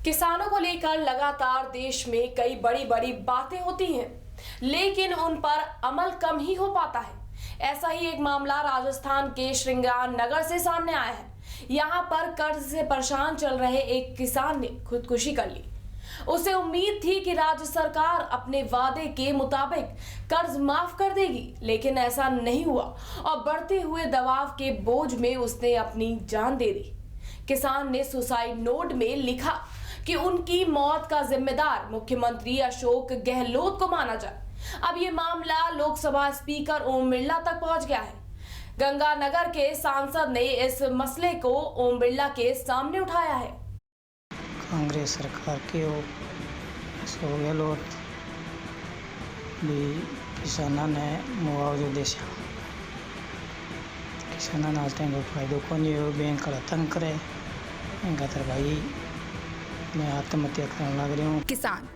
किसानों को लेकर लगातार देश में कई बड़ी बड़ी बातें होती हैं, लेकिन उन पर अमल कम ही हो पाता है। ऐसा ही एक मामला राजस्थान के श्रृंगार नगर से सामने आया है। यहाँ पर कर्ज से परेशान चल रहे एक किसान ने खुदकुशी कर ली। उसे उम्मीद थी कि राज्य सरकार अपने वादे के मुताबिक कर्ज माफ कर देगी, लेकिन ऐसा नहीं हुआ और बढ़ते हुए दबाव के बोझ में उसने अपनी जान दे दी। किसान ने सुसाइड नोट में लिखा कि उनकी मौत का जिम्मेदार मुख्यमंत्री अशोक गहलोत को माना जाए। अब ये मामला लोकसभा स्पीकर ओम बिरला तक पहुंच गया है। गंगानगर के सांसद ने इस मसले को ओम बिरला के सामने उठाया है। कांग्रेस सरकार के अशोक गहलोत भी किसानों ने मुआवजो देशा किसानों ने आज को फायदो को नहीं हो बैंक का तंग करे खातर भाई मैं आत्महत्या करने लग रही हूँ। किसान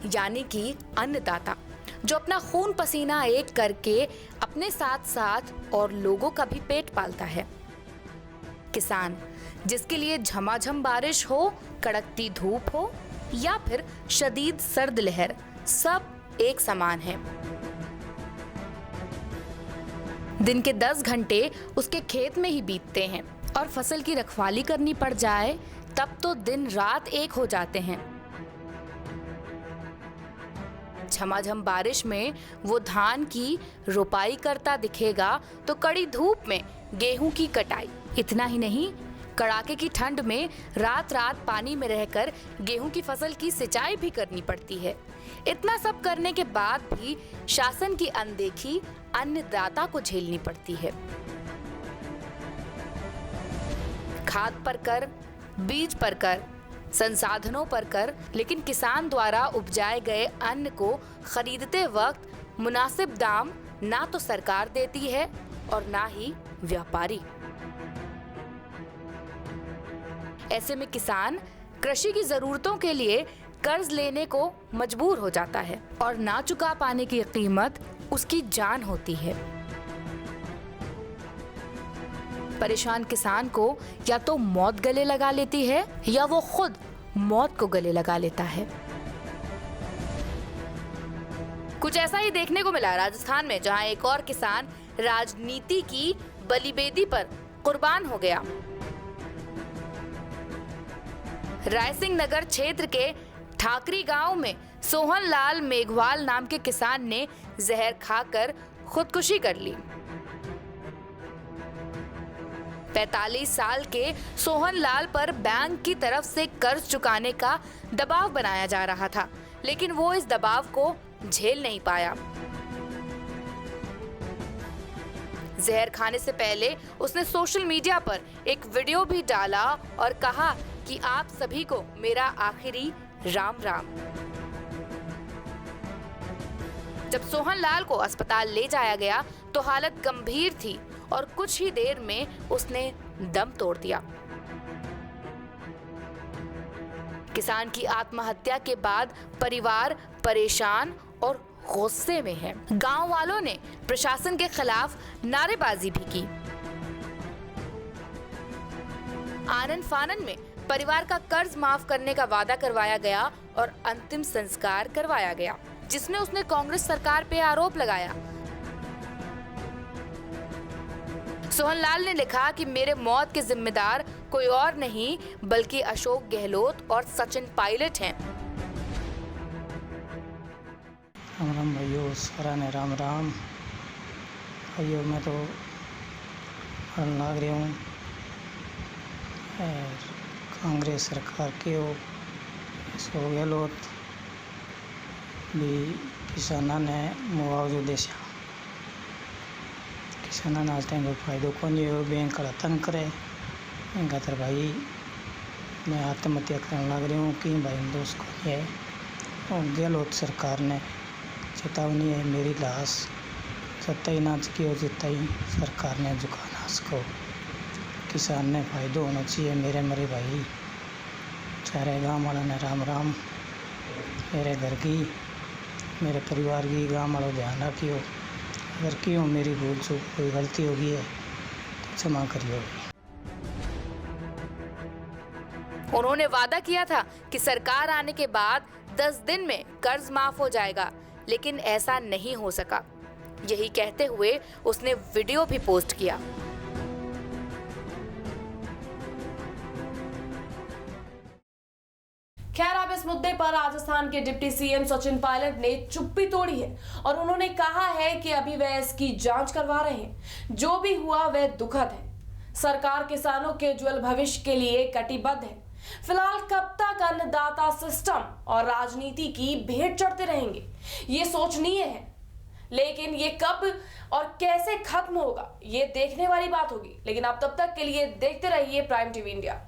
यानी कि अन्नदाता जो अपना खून पसीना एक करके अपने साथ साथ और लोगों का भी पेट पालता है। किसान जिसके लिए झमाझम बारिश हो, कड़कती धूप हो या फिर शदीद सर्द लहर, सब एक समान है। दिन के 10 घंटे उसके खेत में ही बीतते हैं और फसल की रखवाली करनी पड़ जाए तब तो दिन रात एक हो जाते हैं। झमाझम बारिश में वो धान की रोपाई करता दिखेगा तो कड़ी धूप में गेहूं की कटाई। इतना ही नहीं, कड़ाके की ठंड में रात रात पानी में रहकर गेहूं की फसल की सिंचाई भी करनी पड़ती है। इतना सब करने के बाद भी शासन की अनदेखी अन्नदाता को झेलनी पड़ती है। खाद पर कर, बीज पर कर, संसाधनों पर कर, लेकिन किसान द्वारा उपजाए गए अन्न को खरीदते वक्त मुनासिब दाम ना तो सरकार देती है और ना ही व्यापारी। ऐसे में किसान कृषि की जरूरतों के लिए कर्ज लेने को मजबूर हो जाता है और ना चुका पाने की कीमत उसकी जान होती है। परेशान किसान को या तो मौत गले लगा लेती है या वो खुद मौत को गले लगा लेता है। कुछ ऐसा ही देखने को मिला राजस्थान में, जहां एक और किसान राजनीति की बलिवेदी पर कुर्बान हो गया। रायसिंह नगर क्षेत्र के ठाकरी गांव में सोहन लाल मेघवाल नाम के किसान ने जहर खाकर खुदकुशी कर ली। 45 साल के सोहन लाल पर बैंक की तरफ से कर्ज चुकाने का दबाव बनाया जा रहा था, लेकिन वो इस दबाव को झेल नहीं पाया। जहर खाने से पहले उसने सोशल मीडिया पर एक वीडियो भी डाला और कहा कि आप सभी को मेरा आखिरी राम राम। जब सोहन लाल को अस्पताल ले जाया गया तो हालत गंभीर थी और कुछ ही देर में उसने दम तोड़ दिया। किसान की आत्महत्या के बाद परिवार परेशान और गुस्से में है। गांव वालों ने प्रशासन के खिलाफ नारेबाजी भी की। आनन फानन में परिवार का कर्ज माफ करने का वादा करवाया गया और अंतिम संस्कार करवाया गया, जिसमें उसने कांग्रेस सरकार पे आरोप लगाया। सोहनलाल ने लिखा कि मेरे मौत के जिम्मेदार कोई और नहीं बल्कि अशोक गहलोत और सचिन पायलट हैं। राम राम भाइयों, सारा ने राम राम। भाइयों मैं तो मरने लग रही हूँ। कांग्रेस सरकार के अशोक गहलोत भी किसानों ने मुआवजो देशा किसानों ने आज को फायदो को नहीं हो बैंक का तंग करे खातर भाई मैं आत्महत्या करने लग रही हूँ कि भाई दोस्त को नहीं है। और गहलोत सरकार ने चेतावनी है, मेरी लाश सत्ताई नाच की हो जिताई सरकार ने झुकाना उसको। किसान ने फायदो होना चाहिए। मेरे मरे भाई सारे गाँव वालों ने राम राम। मेरे घर की, मेरे परिवार की, गाँव वालों ध्यान रखियो। अगर क्यों मेरी भूल चूक कोई गलती होगी है तो क्षमा करियो। उन्होंने वादा किया था कि सरकार आने के बाद 10 दिन में कर्ज माफ हो जाएगा, लेकिन ऐसा नहीं हो सका। यही कहते हुए उसने वीडियो भी पोस्ट किया। खैर, अब इस मुद्दे पर राजस्थान के डिप्टी सीएम सचिन पायलट ने चुप्पी तोड़ी है और उन्होंने कहा है कि अभी वह इसकी जांच करवा रहे हैं। जो भी हुआ वह दुखद है। सरकार किसानों के उज्जवल भविष्य के लिए कटिबद्ध है। फिलहाल कब तक अन्नदाता सिस्टम और राजनीति की भेंट चढ़ते रहेंगे, ये सोचनीय है, लेकिन ये कब और कैसे खत्म होगा ये देखने वाली बात होगी। लेकिन अब तब तक के लिए देखते रहिए प्राइम टीवी इंडिया।